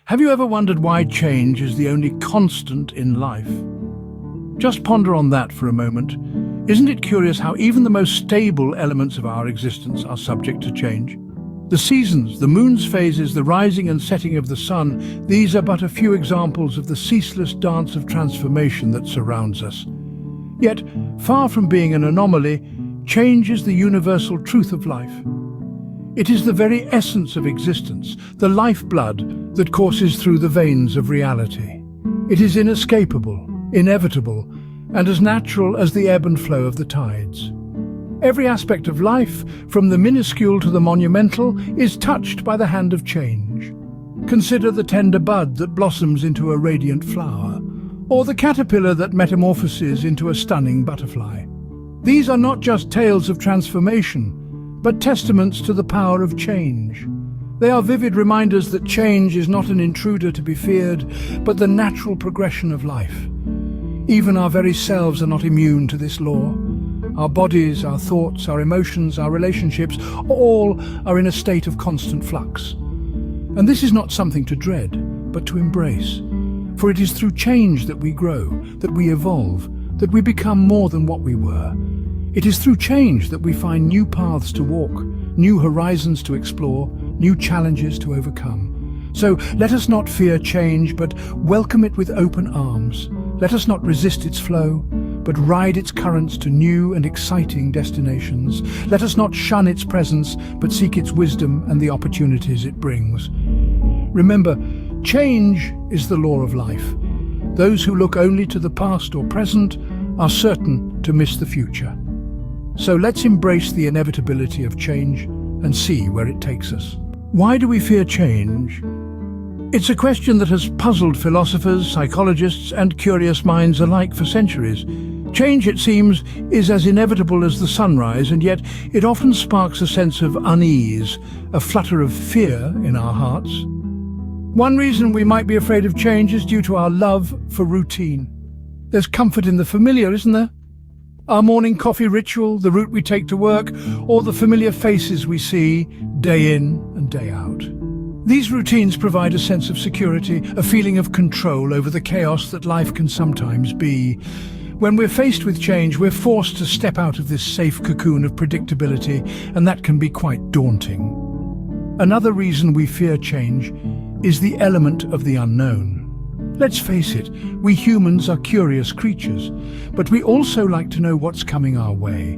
Have you ever wondered why change is the only constant in life? Just ponder on that for a moment. Isn't it curious how even the most stable elements of our existence are subject to change? The seasons, the moon's phases, the rising and setting of the sun, these are but a few examples of the ceaseless dance of transformation that surrounds us. Yet, far from being an anomaly, change is the universal truth of life. It is the very essence of existence, the lifeblood that courses through the veins of reality. It is inescapable, inevitable, and as natural as the ebb and flow of the tides. Every aspect of life, from the minuscule to the monumental, is touched by the hand of change. Consider the tender bud that blossoms into a radiant flower, or the caterpillar that metamorphoses into a stunning butterfly. These are not just tales of transformation, but testaments to the power of change. They are vivid reminders that change is not an intruder to be feared, but the natural progression of life. Even our very selves are not immune to this law. Our bodies, our thoughts, our emotions, our relationships, all are in a state of constant flux. And this is not something to dread, but to embrace. For it is through change that we grow, that we evolve, that we become more than what we were. It is through change that we find new paths to walk, new horizons to explore, new challenges to overcome. So let us not fear change, but welcome it with open arms. Let us not resist its flow, but ride its currents to new and exciting destinations. Let us not shun its presence, but seek its wisdom and the opportunities it brings. Remember, change is the law of life. Those who look only to the past or present are certain to miss the future. So let's embrace the inevitability of change and see where it takes us. Why do we fear change? It's a question that has puzzled philosophers, psychologists, and curious minds alike for centuries. Change, it seems, is as inevitable as the sunrise, and yet it often sparks a sense of unease, a flutter of fear in our hearts. One reason we might be afraid of change is due to our love for routine. There's comfort in the familiar, isn't there? Our morning coffee ritual, the route we take to work, or the familiar faces we see day in and day out. These routines provide a sense of security, a feeling of control over the chaos that life can sometimes be. When we're faced with change, we're forced to step out of this safe cocoon of predictability, and that can be quite daunting. Another reason we fear change is the element of the unknown. Let's face it, we humans are curious creatures, but we also like to know what's coming our way.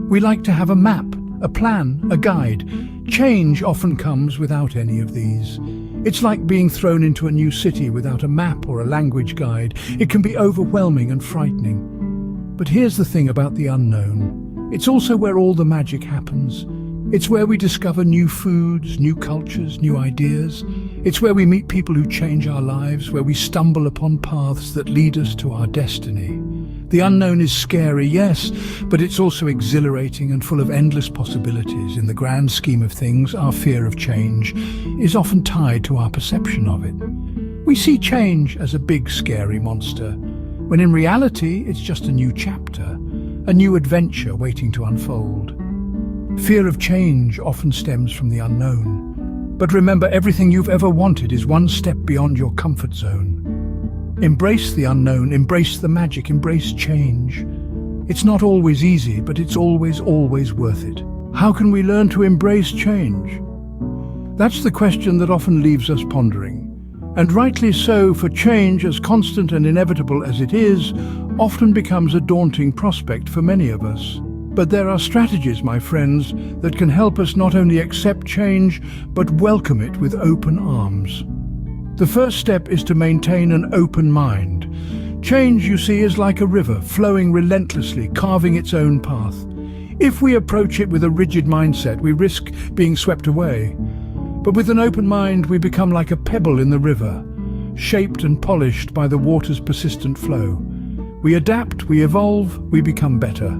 We like to have a map, a plan, a guide. Change often comes without any of these. It's like being thrown into a new city without a map or a language guide. It can be overwhelming and frightening. But here's the thing about the unknown. It's also where all the magic happens. It's where we discover new foods, new cultures, new ideas. It's where we meet people who change our lives, where we stumble upon paths that lead us to our destiny. The unknown is scary, yes, but it's also exhilarating and full of endless possibilities. In the grand scheme of things, our fear of change is often tied to our perception of it. We see change as a big, scary monster, when in reality it's just a new chapter, a new adventure waiting to unfold. Fear of change often stems from the unknown. But remember, everything you've ever wanted is one step beyond your comfort zone. Embrace the unknown, embrace the magic, embrace change. It's not always easy, but it's always worth it. How can we learn to embrace change? That's the question that often leaves us pondering. And rightly so, for change, as constant and inevitable as it is, often becomes a daunting prospect for many of us. But there are strategies, my friends, that can help us not only accept change, but welcome it with open arms. The first step is to maintain an open mind. Change, you see, is like a river, flowing relentlessly, carving its own path. If we approach it with a rigid mindset, we risk being swept away. But with an open mind, we become like a pebble in the river, shaped and polished by the water's persistent flow. We adapt, we evolve, we become better.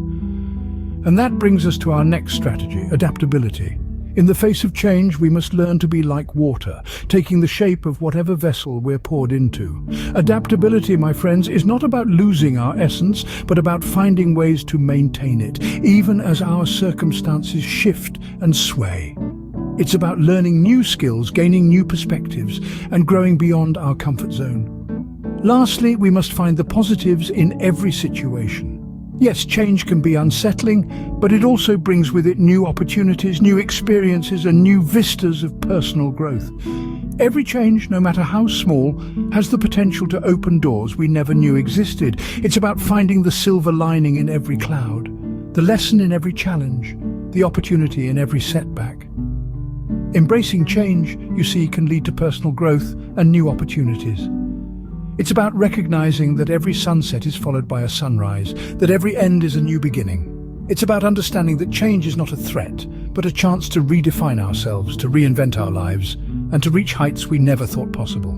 And that brings us to our next strategy, adaptability. In the face of change, we must learn to be like water, taking the shape of whatever vessel we're poured into. Adaptability, my friends, is not about losing our essence, but about finding ways to maintain it, even as our circumstances shift and sway. It's about learning new skills, gaining new perspectives, and growing beyond our comfort zone. Lastly, we must find the positives in every situation. Yes, change can be unsettling, but it also brings with it new opportunities, new experiences, and new vistas of personal growth. Every change, no matter how small, has the potential to open doors we never knew existed. It's about finding the silver lining in every cloud, the lesson in every challenge, the opportunity in every setback. Embracing change, you see, can lead to personal growth and new opportunities. It's about recognizing that every sunset is followed by a sunrise, that every end is a new beginning. It's about understanding that change is not a threat, but a chance to redefine ourselves, to reinvent our lives, and to reach heights we never thought possible.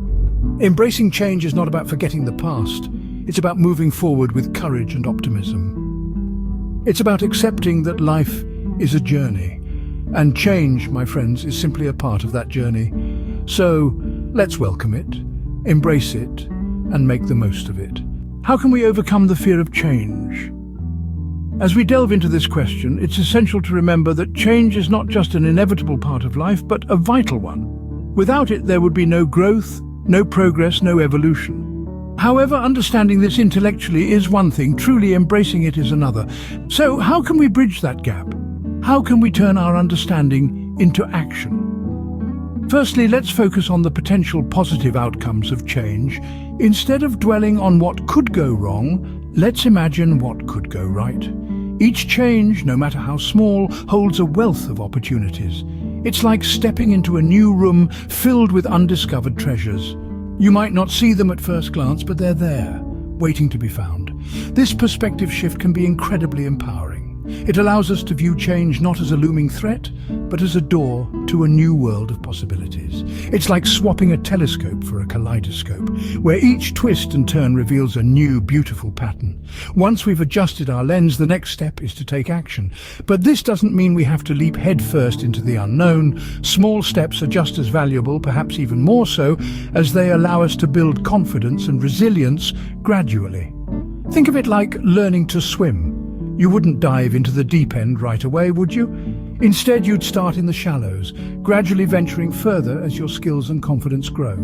Embracing change is not about forgetting the past. It's about moving forward with courage and optimism. It's about accepting that life is a journey. And change, my friends, is simply a part of that journey. So, let's welcome it, embrace it, and make the most of it. How can we overcome the fear of change? As we delve into this question, it's essential to remember that change is not just an inevitable part of life, but a vital one. Without it, there would be no growth, no progress, no evolution. However, understanding this intellectually is one thing, truly embracing it is another. So, how can we bridge that gap? How can we turn our understanding into action? Firstly, let's focus on the potential positive outcomes of change. Instead of dwelling on what could go wrong, let's imagine what could go right. Each change, no matter how small, holds a wealth of opportunities. It's like stepping into a new room filled with undiscovered treasures. You might not see them at first glance, but they're there, waiting to be found. This perspective shift can be incredibly empowering. It allows us to view change not as a looming threat, but as a door to a new world of possibilities. It's like swapping a telescope for a kaleidoscope, where each twist and turn reveals a new, beautiful pattern. Once we've adjusted our lens, the next step is to take action. But this doesn't mean we have to leap headfirst into the unknown. Small steps are just as valuable, perhaps even more so, as they allow us to build confidence and resilience gradually. Think of it like learning to swim. You wouldn't dive into the deep end right away, would you? Instead, you'd start in the shallows, gradually venturing further as your skills and confidence grow.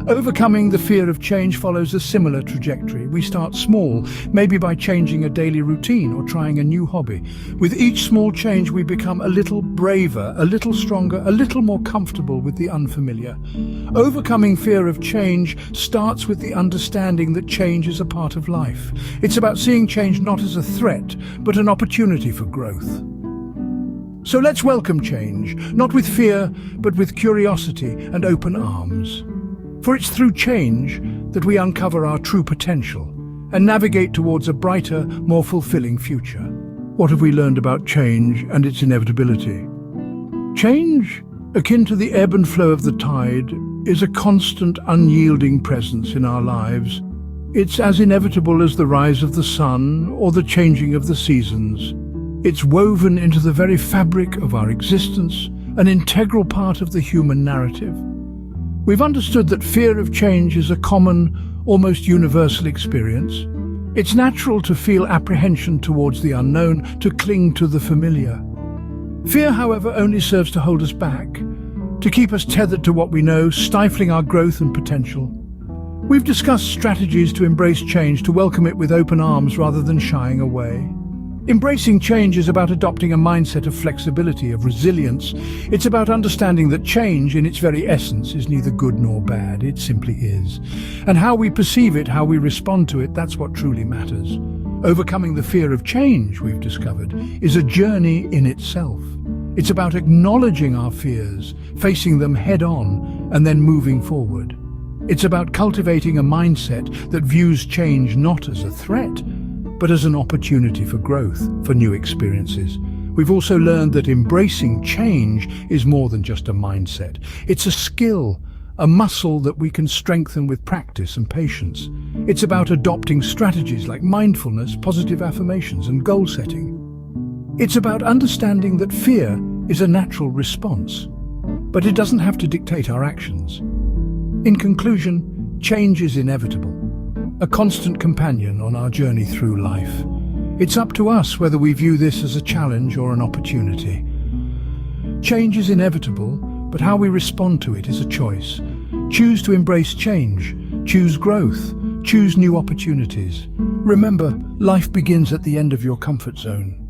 Overcoming the fear of change follows a similar trajectory. We start small, maybe by changing a daily routine or trying a new hobby. With each small change, we become a little braver, a little stronger, a little more comfortable with the unfamiliar. Overcoming fear of change starts with the understanding that change is a part of life. It's about seeing change not as a threat, but an opportunity for growth. So let's welcome change, not with fear, but with curiosity and open arms. For it's through change that we uncover our true potential and navigate towards a brighter, more fulfilling future. What have we learned about change and its inevitability? Change, akin to the ebb and flow of the tide, is a constant, unyielding presence in our lives. It's as inevitable as the rise of the sun or the changing of the seasons. It's woven into the very fabric of our existence, an integral part of the human narrative. We've understood that fear of change is a common, almost universal experience. It's natural to feel apprehension towards the unknown, to cling to the familiar. Fear, however, only serves to hold us back, to keep us tethered to what we know, stifling our growth and potential. We've discussed strategies to embrace change, to welcome it with open arms rather than shying away. Embracing change is about adopting a mindset of flexibility, of resilience. It's about understanding that change, in its very essence, is neither good nor bad. It simply is. And how we perceive it, how we respond to it, that's what truly matters. Overcoming the fear of change, we've discovered, is a journey in itself. It's about acknowledging our fears, facing them head-on, and then moving forward. It's about cultivating a mindset that views change not as a threat, but as an opportunity for growth, for new experiences. We've also learned that embracing change is more than just a mindset. It's a skill, a muscle that we can strengthen with practice and patience. It's about adopting strategies like mindfulness, positive affirmations, and goal setting. It's about understanding that fear is a natural response, but it doesn't have to dictate our actions. In conclusion, change is inevitable, a constant companion on our journey through life. It's up to us whether we view this as a challenge or an opportunity. Change is inevitable, but how we respond to it is a choice. Choose to embrace change, choose growth, choose new opportunities. Remember, life begins at the end of your comfort zone.